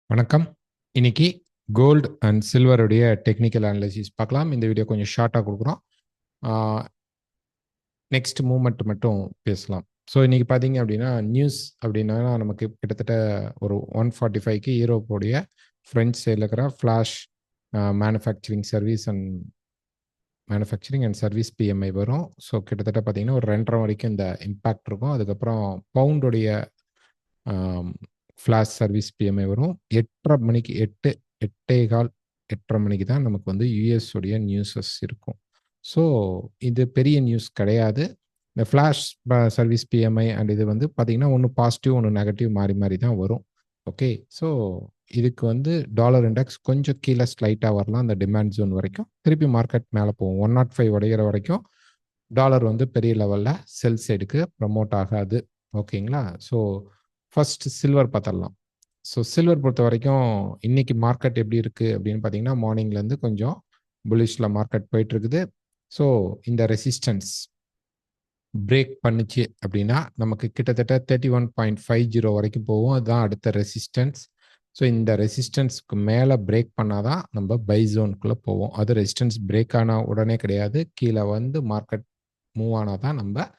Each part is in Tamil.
வணக்கம். இன்னைக்கு கோல்டு அண்ட் சில்வருடைய டெக்னிக்கல் அனாலிசிஸ் பார்க்கலாம். இந்த வீடியோ கொஞ்சம் ஷார்ட்டாக கொடுக்குறோம். நெக்ஸ்ட் மூமெண்ட் மட்டும் பேசலாம். ஸோ இன்னைக்கு பார்த்தீங்க அப்படின்னா நியூஸ் அப்படின்னா நமக்கு கிட்டத்தட்ட ஒரு 145க்கு யூரோப்போடைய ஃப்ரெஞ்ச் சைடில் இருக்கிற ஃப்ளாஷ் மேனுஃபேக்சரிங் சர்வீஸ் பிஎம்ஐ வரும். ஸோ கிட்டத்தட்ட பார்த்தீங்கன்னா ஒரு 2.5 வரைக்கும் இந்த இம்பேக்ட் இருக்கும். அதுக்கப்புறம் பவுண்டுடைய ஃப்ளாஷ் சர்வீஸ் பிஎம்ஐ வரும். 8:30 மணிக்கு 8:15 மணிக்கு தான் நமக்கு வந்து யூஎஸ் உடைய நியூஸஸ் இருக்கும். ஸோ இது பெரிய நியூஸ் கிடையாது. இந்த ஃப்ளாஷ் சர்வீஸ் பிஎம்ஐ அண்ட் இது வந்து பார்த்தீங்கன்னா ஒன்று பாசிட்டிவ் ஒன்று நெகட்டிவ் மாறி மாறி தான் வரும். ஓகே, ஸோ இதுக்கு வந்து டாலர் இண்டெக்ஸ் கொஞ்சம் கீழே ஸ்லைட்டாக வரலாம் அந்த டிமாண்ட் ஜோன் வரைக்கும். திருப்பி மார்க்கெட் மேலே போகும். 105 உடைகிற வரைக்கும் டாலர் வந்து பெரிய லெவலில் செல் சைடுக்கு ப்ரமோட் ஆகாது. ஓகேங்களா? ஸோ ஃபர்ஸ்ட் சில்வர் பார்த்துடலாம். ஸோ சில்வர் பொறுத்த வரைக்கும் இன்னைக்கு மார்க்கெட் எப்படி இருக்குது அப்படின்னு பார்த்தீங்கன்னா மார்னிங்லேருந்து கொஞ்சம் புல்லிஷில் மார்க்கெட் போயிட்டு இருக்குது. ஸோ இந்த ரெசிஸ்டன்ஸ் பிரேக் பண்ணுச்சு அப்படின்னா நமக்கு கிட்டத்தட்ட 31.50 வரைக்கும் போகும். அதுதான் அடுத்த ரெசிஸ்டன்ஸ். ஸோ இந்த ரெசிஸ்டன்ஸ்க்கு மேலே பிரேக் பண்ணாதான் நம்ம பை ஜோனுக்குள்ளே போவோம். அது ரெசிஸ்டன்ஸ் பிரேக் ஆன உடனே கிடையாது, கீழே வந்து மார்க்கெட் மூவ் ஆனால் தான் நம்ம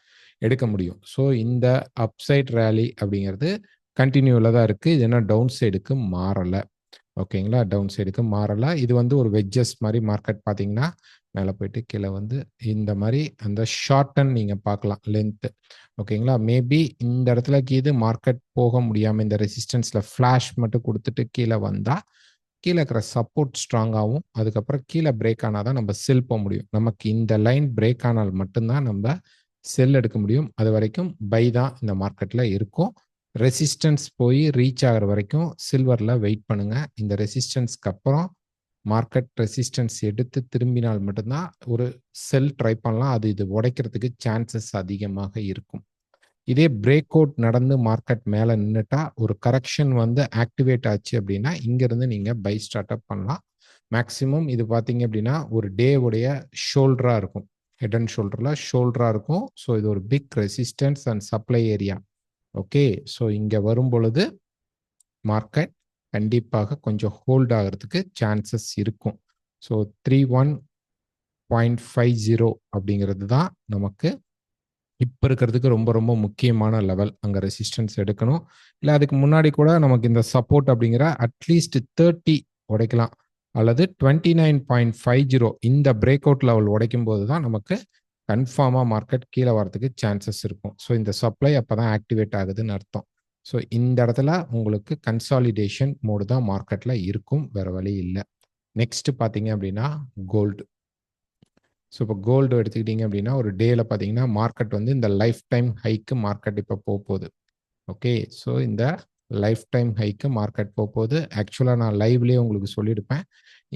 எடுக்க முடியும். ஸோ இந்த அப்சைட் ரேலி அப்படிங்கிறது கண்டினியூவில் தான் இருக்குது. இது என்ன டவுன் சைடுக்கு மாறலை. ஓகேங்களா? டவுன் சைடுக்கு மாறலை. இது வந்து ஒரு வெஜ்ஜஸ் மாதிரி மார்க்கெட் பார்த்தீங்கன்னா மேலே போயிட்டு கீழே வந்து இந்த மாதிரி அந்த ஷார்ட்டன் நீங்கள் பார்க்கலாம் லென்த்து. ஓகேங்களா? மேபி இந்த இடத்துல கீது மார்க்கெட் போக முடியாமல் இந்த ரெசிஸ்டன்ஸில் ஃப்ளாஷ் மட்டும் கொடுத்துட்டு கீழே வந்தால் கீழே இருக்கிற சப்போர்ட் ஸ்ட்ராங்காகவும் அதுக்கப்புறம் கீழே பிரேக் ஆனால் தான் நம்ம செல் போக முடியும். நமக்கு இந்த லைன் பிரேக் ஆனால் மட்டும்தான் நம்ம செல் எடுக்க முடியும். அது வரைக்கும் பை தான் இந்த மார்க்கெட்டில் இருக்கும். ரெசிஸ்டன்ஸ் போய் ரீச் ஆகிற வரைக்கும் சில்வரில் வெயிட் பண்ணுங்க. இந்த ரெசிஸ்டன்ஸ்க்கு அப்புறம் மார்க்கெட் ரெசிஸ்டன்ஸ் எடுத்து திரும்பினால் மட்டும்தான் ஒரு செல் ட்ரை பண்ணலாம். அது இது உடைக்கிறதுக்கு சான்சஸ் அதிகமாக இருக்கும். இதே பிரேக் அவுட் நடந்து மார்க்கெட் மேலே நின்றுட்டா ஒரு கரெக்ஷன் வந்து ஆக்டிவேட் ஆச்சு அப்படின்னா இங்கேருந்து நீங்கள் பை ஸ்டார்ட் அப் பண்ணலாம். மேக்ஸிமம் இது பார்த்தீங்க அப்படின்னா ஒரு டே உடைய ஷோல்டராக இருக்கும். ஹெட் அண்ட் ஷோல்டராக இருக்கும். ஸோ இது ஒரு big resistance and supply area. Okay, so இங்கே வரும் பொழுது மார்க்கெட் கண்டிப்பாக கொஞ்சம் ஹோல்ட் ஆகிறதுக்கு சான்சஸ் இருக்கும். ஸோ 31.50 அப்படிங்கிறது தான் நமக்கு இப்போ இருக்கிறதுக்கு ரொம்ப ரொம்ப முக்கியமான லெவல். அங்கே ரெசிஸ்டன்ஸ் எடுக்கணும். இல்லை அதுக்கு முன்னாடி கூட நமக்கு இந்த சப்போர்ட் அப்படிங்கிற அட்லீஸ்ட் 30 உடைக்கலாம் அல்லது 29.50 இந்த பிரேக் அவுட் லெவல் உடைக்கும் போது தான் நமக்கு கன்ஃபார்மாக மார்க்கெட் கீழே வரதுக்கு சான்சஸ் இருக்கும். ஸோ இந்த சப்ளை அப்போ தான் ஆக்டிவேட் ஆகுதுன்னு அர்த்தம். ஸோ இந்த இடத்துல உங்களுக்கு கன்சாலிடேஷன் மோடு தான் மார்க்கெட்டில் இருக்கும், வேற வழி இல்லை. நெக்ஸ்ட் பார்த்தீங்க அப்படின்னா கோல்டு. ஸோ இப்போ கோல்டு எடுத்துக்கிட்டீங்க அப்படின்னா ஒரு டேல பார்த்தீங்கன்னா மார்க்கெட் வந்து இந்த லைஃப் டைம் ஹைக்கு மார்க்கெட் இப்போ போகுது. ஓகே, ஸோ இந்த லைஃப் டைம் ஹைக்கு மார்க்கெட் போகுது. ஆக்சுவலாக நான் லைவ்லேயே உங்களுக்கு சொல்லியிருப்பேன்.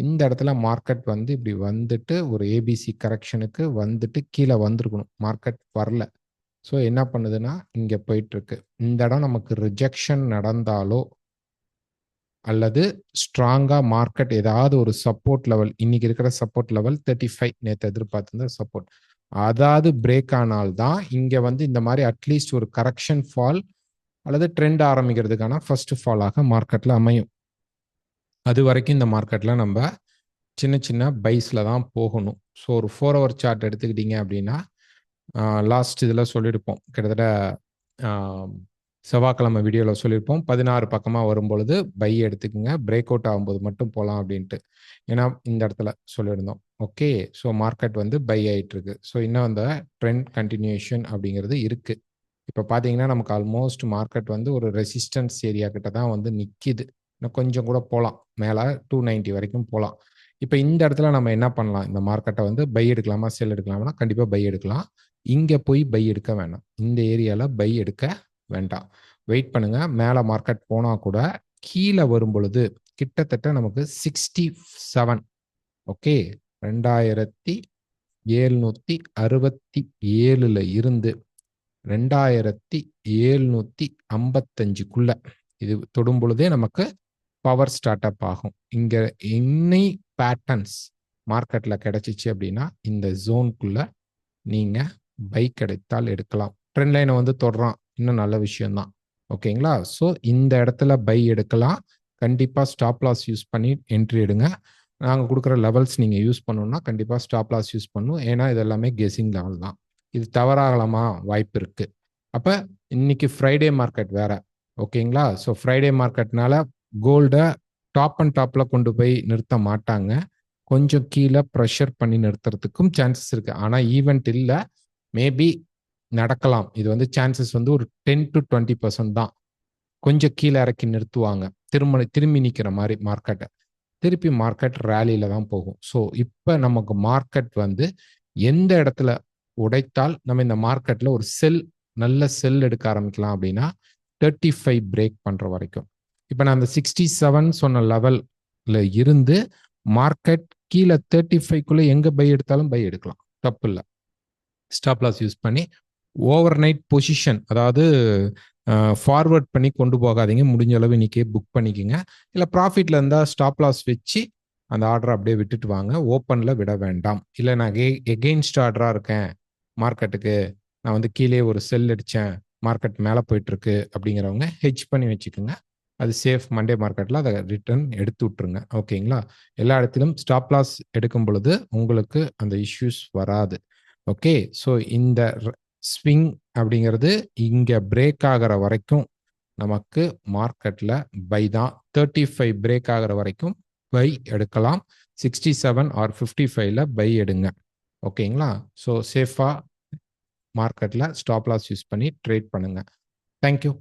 இந்த இடத்துல மார்க்கெட் வந்து இப்படி வந்துட்டு ஒரு ஏபிசி கரெக்ஷனுக்கு வந்துட்டு கீழே வந்திருக்கணும். மார்க்கெட் வரல. ஸோ என்ன பண்ணுதுன்னா இங்கே போயிட்டு இருக்கு. இந்த இடம் நமக்கு ரிஜெக்ஷன் நடந்தாலோ அல்லது ஸ்ட்ராங்காக மார்க்கெட் ஏதாவது ஒரு சப்போர்ட் லெவல், இன்னைக்கு இருக்கிற சப்போர்ட் லெவல் 35 நேற்று எதிர்பார்த்திருந்த சப்போர்ட், அதாவது பிரேக் ஆனால்தான் இங்கே வந்து இந்த மாதிரி அட்லீஸ்ட் ஒரு கரெக்ஷன் ஃபால் அல்லது ட்ரெண்ட் ஆரம்பிக்கிறதுக்கான ஃபர்ஸ்ட் ஃபாலாக மார்க்கெட்டில் அமையும். அது வரைக்கும் இந்த மார்க்கெட்டில் நம்ம சின்ன சின்ன பைஸில் தான் போகணும். ஸோ ஒரு 4 hour சார்ட் எடுத்துக்கிட்டீங்க அப்படின்னா லாஸ்ட் இதில் சொல்லியிருப்போம், கிட்டத்தட்ட செவ்வாய்க்கிழமை வீடியோவில் சொல்லியிருப்போம் 16 பக்கமாக வரும்பொழுது பை எடுத்துக்கோங்க, பிரேக் அவுட் ஆகும்போது மட்டும் போகலாம் அப்படின்ட்டு. ஏன்னா இந்த இடத்துல சொல்லியிருந்தோம். ஓகே, ஸோ மார்க்கெட் வந்து பை ஆகிட்டு இருக்கு. ஸோ இன்னும் அந்த ட்ரெண்ட் கண்டினியூஷன் அப்படிங்கிறது இருக்கு. இப்போ பார்த்தீங்கன்னா நமக்கு ஆல்மோஸ்ட் மார்க்கெட் வந்து ஒரு ரெசிஸ்டன்ஸ் ஏரியா கிட்ட தான் வந்து நிற்கிது. இன்னும் கொஞ்சம் கூட போகலாம், மேலே 290 வரைக்கும் போகலாம். இப்போ இந்த இடத்துல நம்ம என்ன பண்ணலாம்? இந்த மார்க்கெட்டை வந்து பை எடுக்கலாமா செல் எடுக்கலாமா? கண்டிப்பாக பை எடுக்கலாம். இங்கே போய் பை எடுக்க வேணாம். இந்த ஏரியாவில் பை எடுக்க வேண்டாம். வெயிட் பண்ணுங்க. மேலே மார்க்கெட் போனால் கூட கீழே வரும் பொழுது கிட்டத்தட்ட நமக்கு 67, ஓகே, 2767 இருந்து 2755 இது தொடும் பொழுதே நமக்கு பவர் ஸ்டார்ட் அப் ஆகும். இங்க இன்னை பேட்டர்ன்ஸ் மார்க்கெட்ல கிடைச்சிச்சு அப்படின்னா இந்த ஜோனுக்குள்ள நீங்க பை கிடைத்தால் எடுக்கலாம். ட்ரெண்ட் லைனை வந்து தொடரான், இன்னும் நல்ல விஷயம்தான். ஓகேங்களா? ஸோ இந்த இடத்துல பை எடுக்கலாம். கண்டிப்பாக ஸ்டாப் லாஸ் யூஸ் பண்ணி என்ட்ரி எடுங்க. நாங்கள் கொடுக்குற லெவல்ஸ் நீங்கள் யூஸ் பண்ணணும்னா கண்டிப்பாக ஸ்டாப் லாஸ் யூஸ் பண்ணணும். ஏன்னா இது எல்லாமே கெஸிங் லெவல் தான். இது தவறாகலாமா வாய்ப்பு இருக்குது. அப்போ இன்னைக்கு ஃப்ரைடே மார்க்கெட் வேற, ஓகேங்களா? ஸோ ஃப்ரைடே மார்க்கெட்னால கோல்டை டாப் அண்ட் டாப்பில் கொண்டு போய் நிறுத்த மாட்டாங்க. கொஞ்சம் கீழே ப்ரெஷர் பண்ணி நிறுத்துறதுக்கும் சான்சஸ் இருக்குது. ஆனால் ஈவெண்ட் இல்லை, மேபி நடக்கலாம். இது வந்து சான்சஸ் வந்து ஒரு 10 to 20% தான். கொஞ்சம் கீழே இறக்கி நிறுத்துவாங்க, திரும்பி நிற்கிற மாதிரி மார்க்கெட்டை. திருப்பி மார்க்கெட் ரேலியில தான் போகும். ஸோ இப்போ நமக்கு மார்க்கெட் வந்து எந்த இடத்துல உடைத்தால் நம்ம இந்த மார்க்கெட்டில் ஒரு நல்ல செல் எடுக்க ஆரம்பிக்கலாம் அப்படின்னா 35 பிரேக் பண்ணுற வரைக்கும். இப்போ நான் அந்த 67 சொன்ன லெவலில் இருந்து மார்க்கெட் கீழே 35க்குள்ளே எங்கே பை எடுத்தாலும் பை எடுக்கலாம், தப்பு இல்லை. ஸ்டாப் லாஸ் யூஸ் பண்ணி ஓவர் நைட் பொசிஷன், அதாவது ஃபார்வர்ட் பண்ணி கொண்டு போகாதீங்க. முடிஞ்ச அளவு இன்னைக்கே புக் பண்ணிக்கோங்க. இல்லை ப்ராஃபிட்ல இருந்தால் ஸ்டாப் லாஸ் வச்சு அந்த ஆர்டரை அப்படியே விட்டுட்டு வாங்க, ஓப்பனில் விட வேண்டாம். இல்லை நான் எகெயின்ஸ்ட் ஆர்டராக இருக்கேன் மார்க்கெட்டுக்கு, நான் வந்து கீழே ஒரு செல் அடித்தேன், மார்க்கெட் மேலே போயிட்டுருக்கு அப்படிங்கிறவங்க ஹெட்ஜ் பண்ணி வச்சுக்கோங்க. அது சேஃப். மண்டே மார்க்கெட்டில் அதை ரிட்டர்ன் எடுத்து விட்ருங்க, ஓகேங்களா? எல்லா இடத்திலும் ஸ்டாப் லாஸ் எடுக்கும் பொழுது உங்களுக்கு அந்த இஷ்யூஸ் வராது. ஓகே, ஸோ இந்த ஸ்விங் அப்படிங்கிறது இங்கே பிரேக் ஆகிற வரைக்கும் நமக்கு மார்க்கெட்டில் பை தான். 35 பிரேக் ஆகிற வரைக்கும் பை எடுக்கலாம். 67 ஆர் 55ல பை எடுங்க, ஓகேங்களா? ஸோ சேஃபாக மார்க்கெட்டில் ஸ்டாப் லாஸ் யூஸ் பண்ணி ட்ரேட் பண்ணுங்க. தேங்க்யூ.